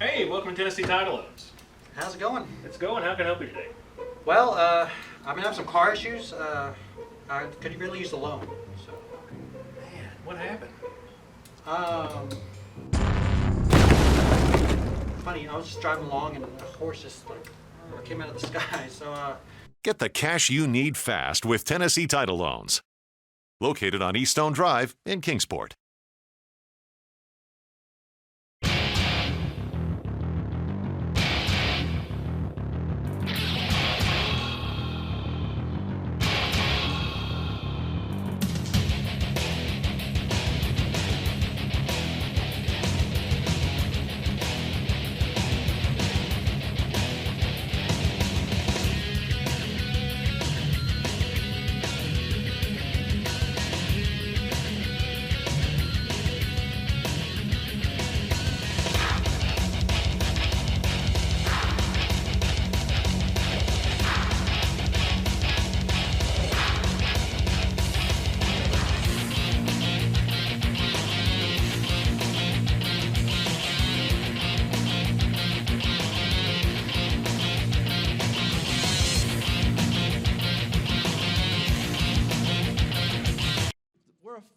Hey, welcome to Tennessee Title Loans. How's it going? It's going. How can I help you today? Well, I've been having some car issues. I could really use the loan. So. Man, what happened? Funny, I was just driving along and a horse just like came out of the sky. So. Get the cash you need fast with Tennessee Title Loans. Located on Eaststone Drive in Kingsport.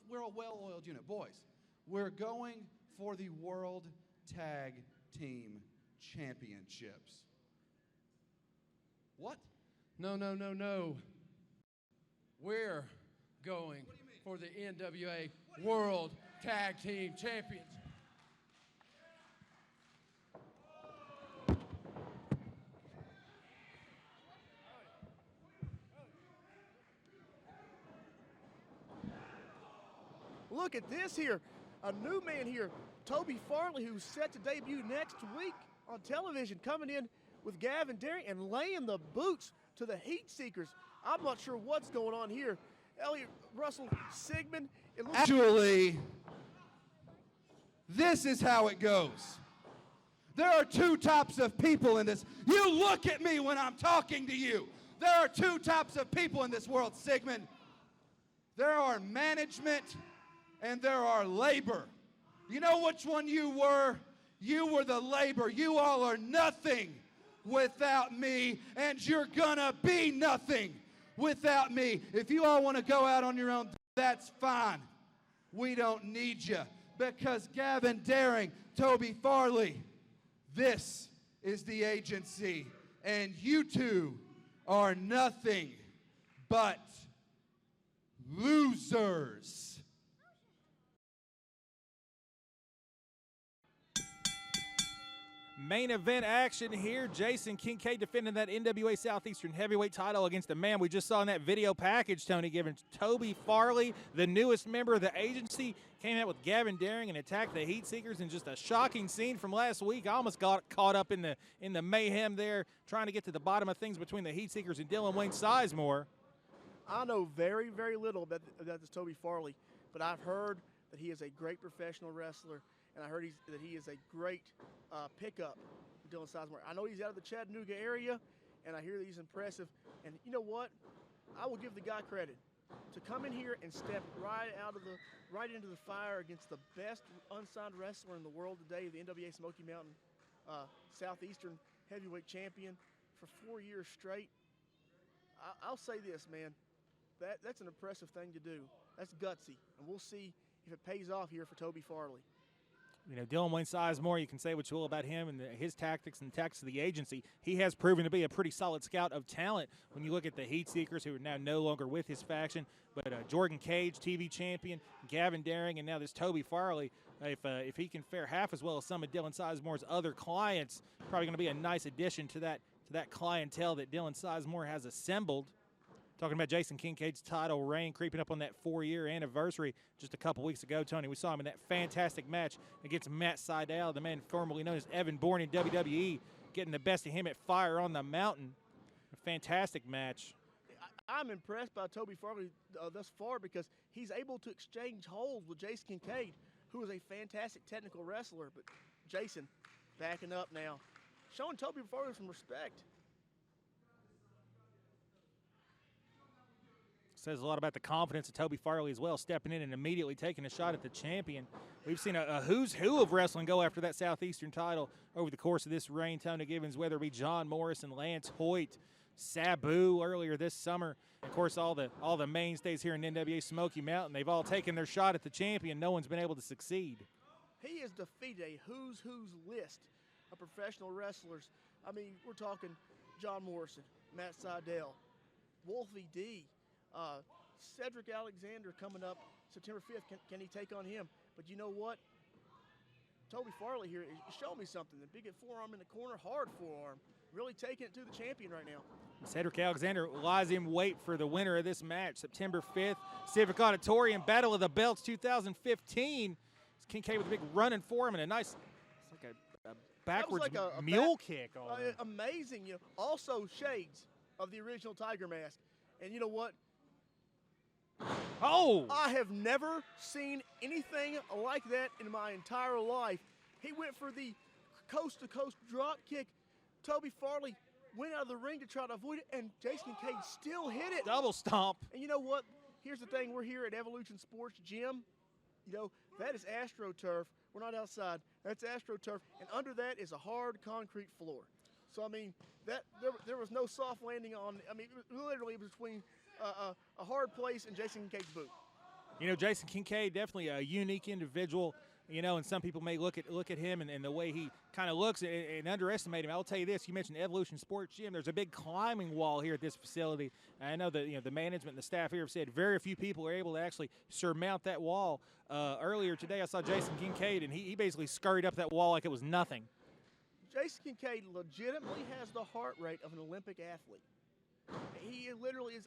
We're a well-oiled unit. Boys, we're going for the World Tag Team Championships. What? No. We're going for the NWA World Tag Team Champions. Look at this here. A new man here, Toby Farley, who's set to debut next week on television, coming in with Gavin Derry and laying the boots to the Heat Seekers. I'm not sure what's going on here. Elliot Russell Sigmund. Actually, this is how it goes. There are two types of people in this. You look at me when I'm talking to you. There are two types of people in this world, Sigmund. There are management and there are labor. You know which one you were? You were the labor. You all are nothing without me, and you're gonna be nothing without me. If you all want to go out on your own, that's fine. We don't need you, because Gavin Daring, Toby Farley, this is the agency, and you two are nothing but losers. Main event action here. Jason Kincaid defending that NWA Southeastern heavyweight title against the man we just saw in that video package, Tony, giving Toby Farley, the newest member of the agency, came out with Gavin Daring and attacked the Heat Seekers in just a shocking scene from last week. I almost got caught up in the mayhem there, trying to get to the bottom of things between the Heat Seekers and Dylan Wayne Sizemore. I know very, very little about this Toby Farley, but I've heard that he is a great professional wrestler, and I heard that he is a great pickup for Dylan Sizemore. I know he's out of the Chattanooga area, and I hear that he's impressive. And you know what? I will give the guy credit to come in here and step right into the fire against the best unsigned wrestler in the world today, the NWA Smoky Mountain Southeastern heavyweight champion for 4 years straight. I'll say this, man. That's an impressive thing to do. That's gutsy, and we'll see if it pays off here for Toby Farley. You know, Dylan Wayne Sizemore, you can say what you will about him and his tactics and the tactics of the agency. He has proven to be a pretty solid scout of talent when you look at the Heat Seekers, who are now no longer with his faction. But Jordan Cage, TV champion, Gavin Daring, and now this Toby Farley, if he can fare half as well as some of Dylan Sizemore's other clients, probably going to be a nice addition to that clientele that Dylan Sizemore has assembled. Talking about Jason Kincaid's title reign creeping up on that 4-year anniversary just a couple weeks ago, Tony. We saw him in that fantastic match against Matt Sydal, the man formerly known as Evan Bourne in WWE, getting the best of him at Fire on the Mountain. A fantastic match. I'm impressed by Toby Farley thus far because he's able to exchange holds with Jason Kincaid, who is a fantastic technical wrestler. But Jason backing up now, showing Toby Farley some respect. Says a lot about the confidence of Toby Farley as well, stepping in and immediately taking a shot at the champion. We've seen a who's who of wrestling go after that Southeastern title over the course of this reign, Tony Gibbons, whether it be John Morrison, Lance Hoyt, Sabu earlier this summer. Of course, all the mainstays here in NWA Smoky Mountain, they've all taken their shot at the champion. No one's been able to succeed. He has defeated a who's list of professional wrestlers. I mean, we're talking John Morrison, Matt Sydal, Wolfie D, Cedric Alexander coming up September 5th. Can he take on him? But you know what? Toby Farley here is showing me something. The big forearm in the corner, hard forearm. Really taking it to the champion right now. Cedric Alexander lies in wait for the winner of this match. September 5th, Civic Auditorium, Battle of the Belts 2015. Kincaid with a big running forearm and a nice, it's like a backwards mule kick. Amazing. You know, also shades of the original Tiger Mask. And you know what? Oh! I have never seen anything like that in my entire life. He went for the coast-to-coast drop kick. Toby Farley went out of the ring to try to avoid it, and Jason Kincaid still hit it. Double stomp. And you know what? Here's the thing. We're here at Evolution Sports Gym. You know, that is AstroTurf. We're not outside. That's AstroTurf. And under that is a hard concrete floor. So, I mean, there was no soft landing on, I mean, literally between a hard place and Jason Kincaid's boot. You know, Jason Kincaid, definitely a unique individual, you know, and some people may look at him and the way he kind of looks and underestimate him. I'll tell you this, you mentioned Evolution Sports Gym. There's a big climbing wall here at this facility. I know that, you know, the management and the staff here have said very few people are able to actually surmount that wall. Earlier today, I saw Jason Kincaid, and he basically scurried up that wall like it was nothing. Jason Kincaid legitimately has the heart rate of an Olympic athlete. He literally is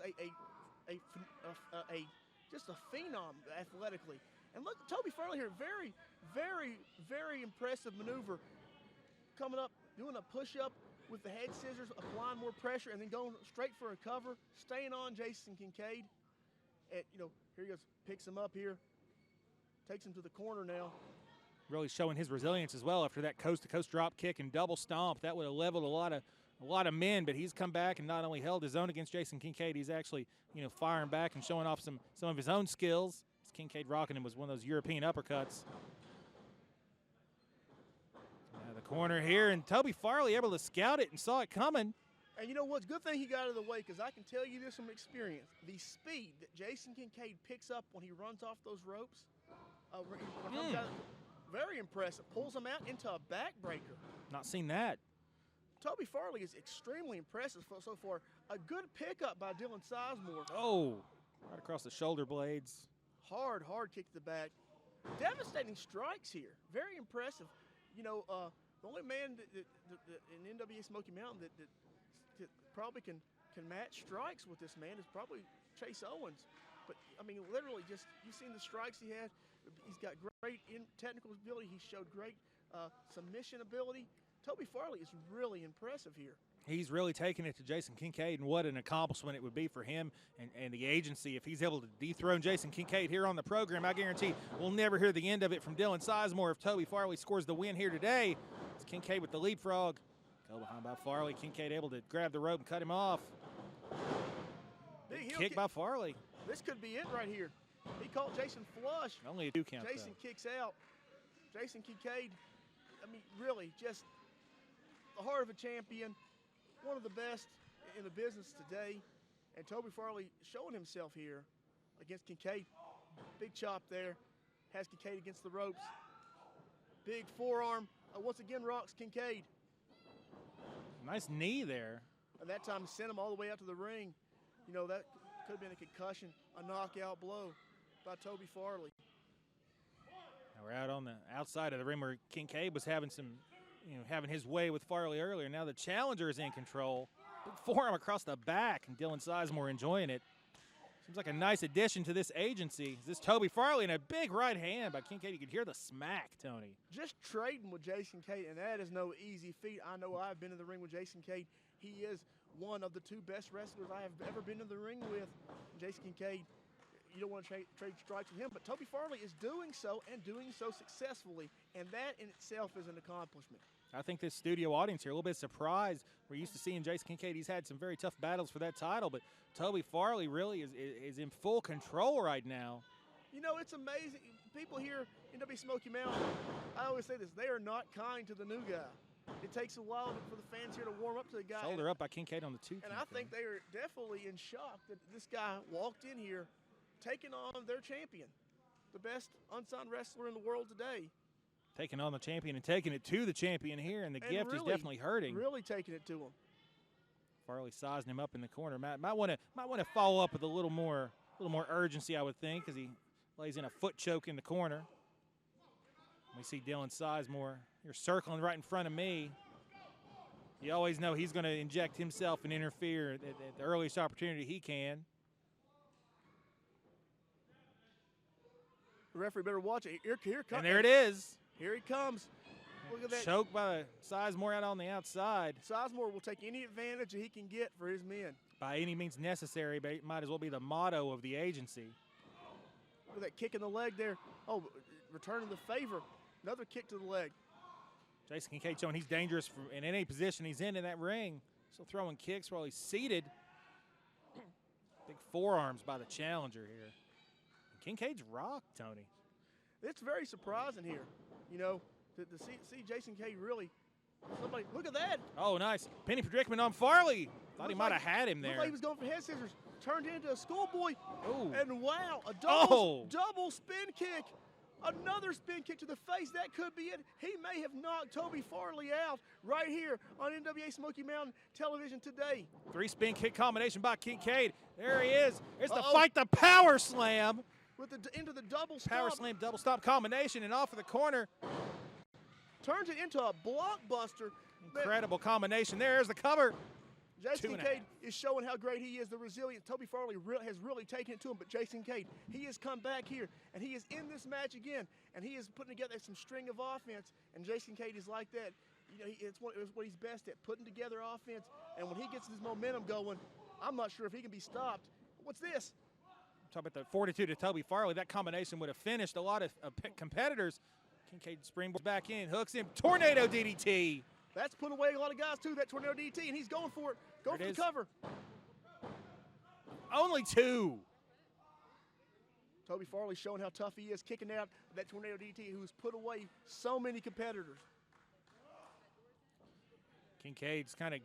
just a phenom athletically. And look, Toby Farley here, very, very, very impressive maneuver. Coming up, doing a push-up with the head scissors, applying more pressure, and then going straight for a cover, staying on Jason Kincaid. And, you know, here he goes, picks him up here, takes him to the corner now. Really showing his resilience as well after that coast-to-coast drop kick and double stomp. That would have leveled a lot of men, but he's come back and not only held his own against Jason Kincaid, he's actually, you know, firing back and showing off some of his own skills. Kincaid rocking him was one of those European uppercuts. Now the corner here, and Toby Farley able to scout it and saw it coming. And you know what's good thing he got out of the way, because I can tell you this from experience. The speed that Jason Kincaid picks up when he runs off those ropes, very impressive. Pulls him out into a backbreaker. Not seen that. Toby Farley is extremely impressive so far. A good pickup by Dylan Sizemore. Oh, right across the shoulder blades. Hard kick to the back. Devastating strikes here. Very impressive. You know, The only man that in NWA Smoky Mountain that probably can match strikes with this man is probably Chase Owens. But, I mean, literally just, you've seen the strikes he had. He's got great technical ability. He showed great submission ability. Toby Farley is really impressive here. He's really taking it to Jason Kincaid, and what an accomplishment it would be for him and the agency if he's able to dethrone Jason Kincaid here on the program. I guarantee we'll never hear the end of it from Dylan Sizemore if Toby Farley scores the win here today. It's Kincaid with the leapfrog. Go behind by Farley. Kincaid able to grab the rope and cut him off. Big kick by Farley. This could be it right here. He caught Jason flush. Only a 2 count, Jason kicks out. Jason Kincaid, I mean, really, just the heart of a champion. One of the best in the business today. And Toby Farley showing himself here against Kincaid. Big chop there. Has Kincaid against the ropes. Big forearm. Once again rocks Kincaid. Nice knee there. And that time sent him all the way out to the ring. You know, that could have been a concussion, a knockout blow by Toby Farley. Now we're out on the outside of the ring where Kincaid was having having his way with Farley earlier. Now the challenger is in control. Big forearm across the back, and Dylan Sizemore enjoying it. Seems like a nice addition to this agency. This Toby Farley and a big right hand by Kincaid. You could hear the smack, Tony. Just trading with Jason Kincaid, and that is no easy feat. I know I've been in the ring with Jason Kincaid. He is one of the 2 best wrestlers I have ever been in the ring with. Jason Kincaid, you don't want to trade strikes with him, but Toby Farley is doing so and doing so successfully, and that in itself is an accomplishment. I think this studio audience here a little bit surprised. We're used to seeing Jason Kincaid. He's had some very tough battles for that title, but Toby Farley really is in full control right now. You know, it's amazing. People here in NWA Smoky Mountain, I always say this, they are not kind to the new guy. It takes a while for the fans here to warm up to the guy. Shoulder up by Kincaid on the 2 count. And I think they are definitely in shock that this guy walked in here taking on their champion, the best unsigned wrestler in the world today. Taking on the champion and taking it to the champion here, and the gift is definitely hurting. Really taking it to him. Farley sizing him up in the corner. Might want to follow up with a little more urgency, I would think, as he lays in a foot choke in the corner. We see Dylan Sizemore here circling right in front of me. You always know he's going to inject himself and interfere at the earliest opportunity he can. The referee better watch it. Here comes. And there it is. Here he comes. Look at that. Choked by Sizemore out on the outside. Sizemore will take any advantage that he can get for his men. By any means necessary, but it might as well be the motto of the agency. Look at that kick in the leg there. Oh, returning the favor. Another kick to the leg. Jason Kincaid showing he's dangerous in any position he's in that ring. Still throwing kicks while he's seated. Big forearms by the challenger here. And Kincaid's rocked, Tony. It's very surprising here. You know, to see Jason Kincaid really, somebody, look at that. Oh, nice. Penny predicament on Farley. Thought he might have had him there. Looked like he was going for head scissors. Turned into a schoolboy. Ooh. And wow, a double spin kick. Another spin kick to the face. That could be it. He may have knocked Toby Farley out right here on NWA Smoky Mountain television today. 3 spin kick combination by Kincaid. There he is. It's the fight, the power slam. With into the double stop. Power slam, double stop combination, and off of the corner. Turns it into a blockbuster. Incredible combination. There's the cover. Jason Kincaid is showing how great he is, the resilience. Toby Farley has really taken it to him, but Jason Kincaid, he has come back here, and he is in this match again, and he is putting together some string of offense, and Jason Kincaid is like that. You know, it's what he's best at, putting together offense, and when he gets his momentum going, I'm not sure if he can be stopped. What's this? Talk about the fortitude of Toby Farley. That combination would have finished a lot of competitors. Kincaid springboards back in, hooks him, tornado DDT. That's put away a lot of guys too, that tornado DDT, and he's going for it. Go for the cover. Only 2. Toby Farley showing how tough he is, kicking out that tornado DDT, who's put away so many competitors. Kincaid's kind of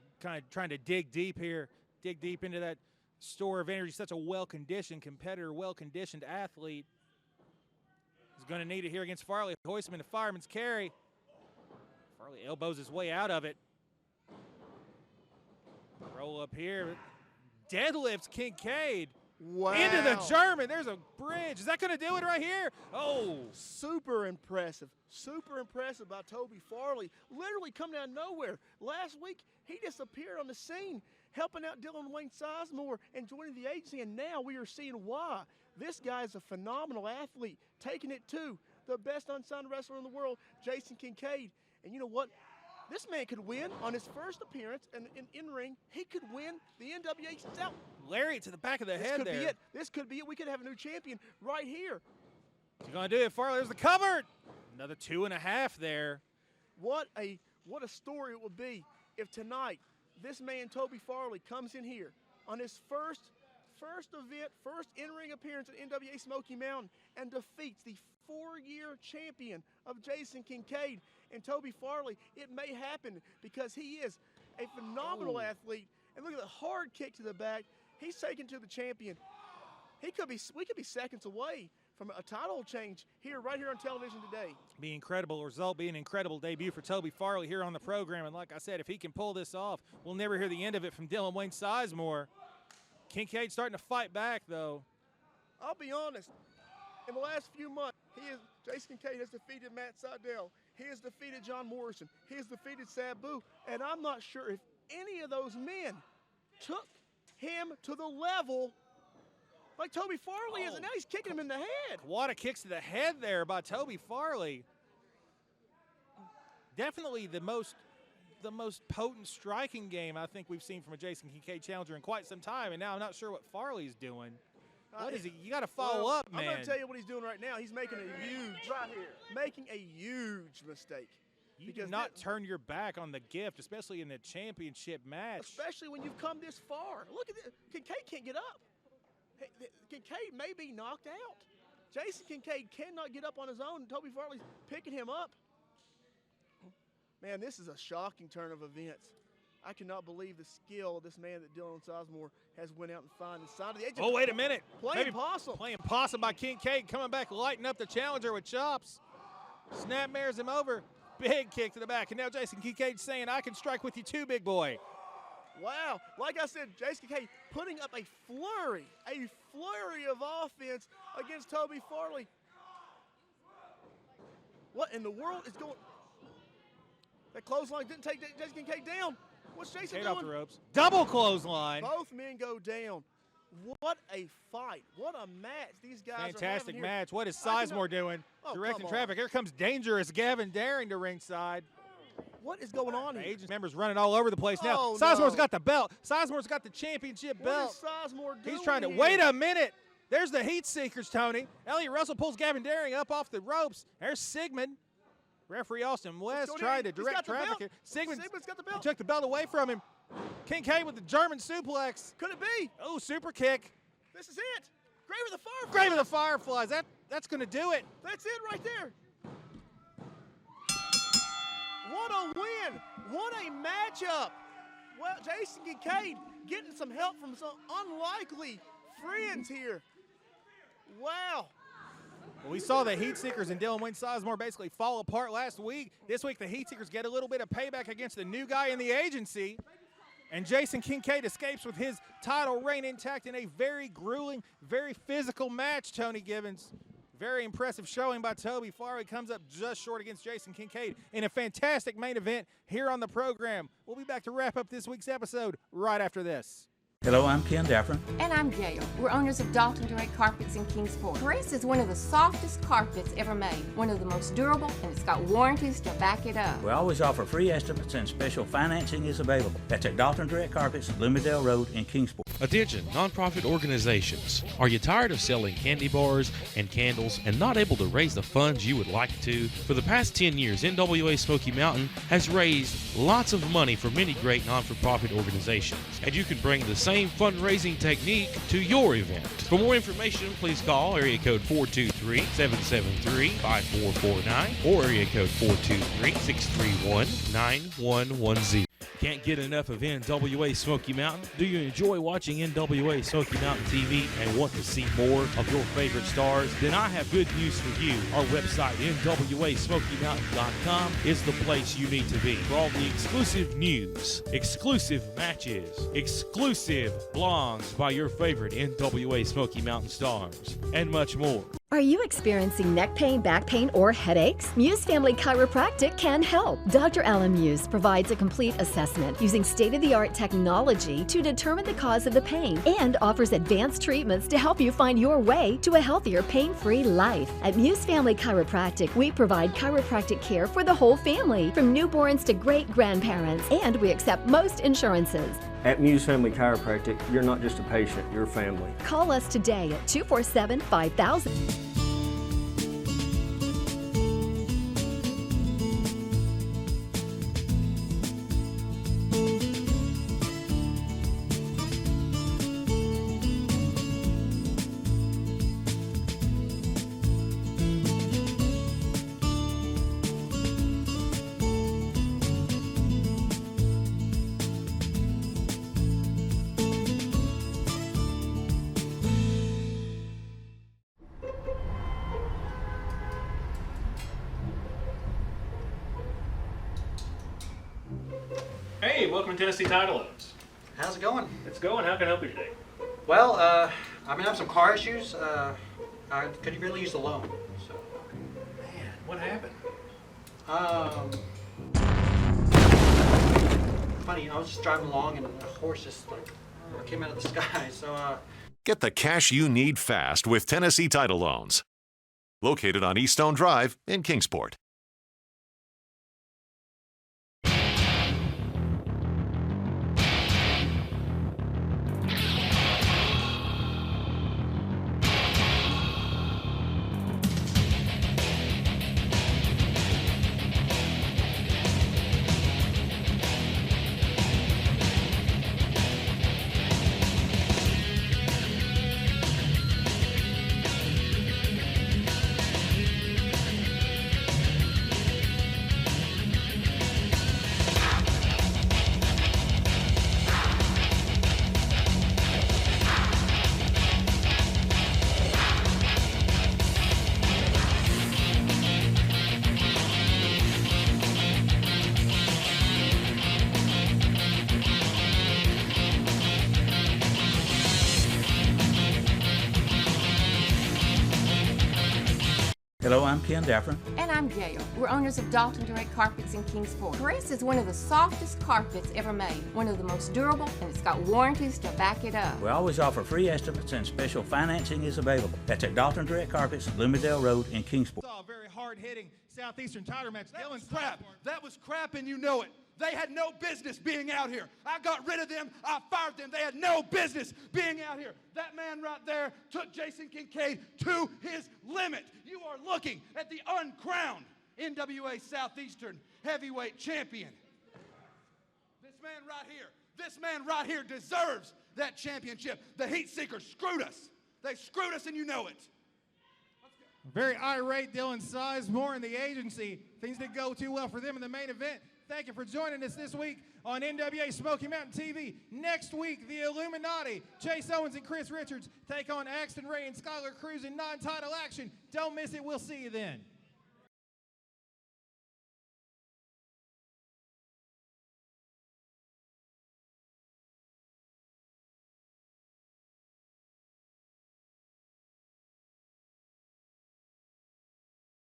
trying to dig deep here, dig deep into that store of energy. Such a well-conditioned competitor, well-conditioned athlete. He's going to need it here against Farley. Hoist him into fireman's carry. Farley elbows his way out of it. Roll up here. Deadlifts Kincaid. Wow. Into the German. There's a bridge. Is that going to do it right here? Oh. Super impressive. Super impressive by Toby Farley. Literally coming out of nowhere. Last week, he disappeared on the scene, helping out Dylan Wayne Sizemore and joining the agency, and now we are seeing why. This guy is a phenomenal athlete, taking it to the best unsigned wrestler in the world, Jason Kincaid. And you know what? This man could win on his first appearance in ring. He could win the NWA South. Lariat to the back of the head there. This could be it. This could be it. We could have a new champion right here. He's going to do it, Farley. There's the cover. Another 2.5 there. What a story it would be if tonight this man, Toby Farley, comes in here on his first event, first in-ring appearance at NWA Smoky Mountain and defeats the 4-year champion of Jason Kincaid. And Toby Farley, it may happen because he is a phenomenal athlete. And look at the hard kick to the back. He's taken to the champion. We could be seconds away from a title change right here on television today. Be an incredible result, be an incredible debut for Toby Farley here on the program. And like I said, if he can pull this off, we'll never hear the end of it from Dylan Wayne Sizemore. Kincaid starting to fight back, though. I'll be honest. In the last few months, Jason Kincaid has defeated Matt Seidel. He has defeated John Morrison. He has defeated Sabu. And I'm not sure if any of those men took him to the level like Toby Farley is, and now he's kicking him in the head. What a kicks to the head there by Toby Farley. Definitely the most potent striking game I think we've seen from a Jason Kincaid challenger in quite some time, and now I'm not sure what Farley's doing. What is he? You got to follow up, man. I'm going to tell you what he's doing right now. He's making a huge mistake. You do not turn your back on the gift, especially in the championship match. Especially when you've come this far. Look at this. Kincaid can't get up. Kincaid may be knocked out. Jason Kincaid cannot get up on his own. Toby Farley's picking him up. Man, this is a shocking turn of events. I cannot believe the skill of this man that Dylan Sizemore has went out and found inside of the edge. Oh, wait a minute. Playing possum. Playing possum by Kincaid, coming back, lighting up the challenger with chops. Snapmares him over. Big kick to the back. And now Jason Kincaid saying, I can strike with you too, big boy. Wow. Like I said, Jason Kincaid putting up a flurry of offense against Toby Farley. What in the world is going? That clothesline didn't take Jason Kincaid down. What's Jason doing? Off the ropes. Double clothesline. Both men go down. What a fight. What a match these guys are having here. Fantastic match. What is Sizemore doing? Directing traffic. Here comes dangerous Gavin Daring to ringside. What is going on here? Agent members running all over the place now. Sizemore's got the belt. Sizemore's got the championship belt. What is Sizemore doing? He's trying to wait a minute. There's the Heat Seekers, Tony. Elliot Russell pulls Gavin Daring up off the ropes. There's Sigmund. Referee Austin West tried to direct traffic here. Sigmund's got the belt. He took the belt away from him. Kincaid with the German suplex. Could it be? Oh, super kick. This is it. Grave of the Fireflies. Grave of the Fireflies. That's going to do it. That's it right there. What a win. What a matchup. Well, Jason Kincaid getting some help from some unlikely friends here. Wow. Well, we saw the Heat Seekers and Dylan Wayne Sizemore basically fall apart last week. This week, the Heat Seekers get a little bit of payback against the new guy in the agency. And Jason Kincaid escapes with his title reign intact in a very grueling, very physical match, Tony Gibbons. Very impressive showing by Toby Farley. Comes up just short against Jason Kincaid in a fantastic main event here on the program. We'll be back to wrap up this week's episode right after this. Hello, I'm Ken Daffron. And I'm Gail. We're owners of Dalton Direct Carpets in Kingsport. Kruze is one of the softest carpets ever made, one of the most durable, and it's got warranties to back it up. We always offer free estimates and special financing is available. That's at Dalton Direct Carpets, Bloomingdale Road in Kingsport. Attention, nonprofit organizations. Are you tired of selling candy bars and candles and not able to raise the funds you would like to? For the past 10 years, NWA Smoky Mountain has raised lots of money for many great non-for-profit organizations, and you can bring the same fundraising technique to your event. For more information, please call area code 423-773-5449 or area code 423-631-9110. Can't get enough of NWA Smoky Mountain? Do you enjoy watching NWA Smoky Mountain TV and want to see more of your favorite stars? Then I have good news for you. Our website, NWASmokyMountain.com, is the place you need to be for all the exclusive news, exclusive matches, exclusive blogs by your favorite NWA Smoky Mountain stars, and much more. Are you experiencing neck pain, back pain, or headaches? Muse Family Chiropractic can help. Dr. Alan Muse provides a complete assessment using state-of-the-art technology to determine the cause of the pain and offers advanced treatments to help you find your way to a healthier, pain-free life. At Muse Family Chiropractic, we provide chiropractic care for the whole family, from newborns to great-grandparents, and we accept most insurances. At Muse Family Chiropractic, you're not just a patient, you're family. Call us today at 247-5000. Hey, welcome to Tennessee Title Loans. How's it going? It's going. How can I help you today? Well, I've been having some car issues. Could you really use the loan? So. Man, what happened? Funny, I was just driving along and a horse just like came out of the sky. So. Get the cash you need fast with Tennessee Title Loans. Located on Eaststone Drive in Kingsport. Hello, I'm Ken Daffron. And I'm Gail. We're owners of Dalton Direct Carpets in Kingsport. Kruze is one of the softest carpets ever made, one of the most durable, and it's got warranties to back it up. We always offer free estimates and special financing is available. That's at Dalton Direct Carpets, Bloomingdale Road in Kingsport. Saw a very hard-hitting Southeastern title match. That was crap. That was crap, and you know it. They had no business being out here. I got rid of them. I fired them. They had no business being out here. That man right there took Jason Kincaid to his limit. You are looking at the uncrowned NWA Southeastern heavyweight champion. This man right here deserves that championship. The Heat Seekers screwed us. They screwed us, and you know it. Very irate Dylan Sizemore in the agency. Things didn't go too well for them in the main event. Thank you for joining us this week on NWA Smoky Mountain TV. Next week, the Illuminati, Chase Owens and Chris Richards, take on Axton Ray and Skylar Kruze in non-title action. Don't miss it. We'll see you then.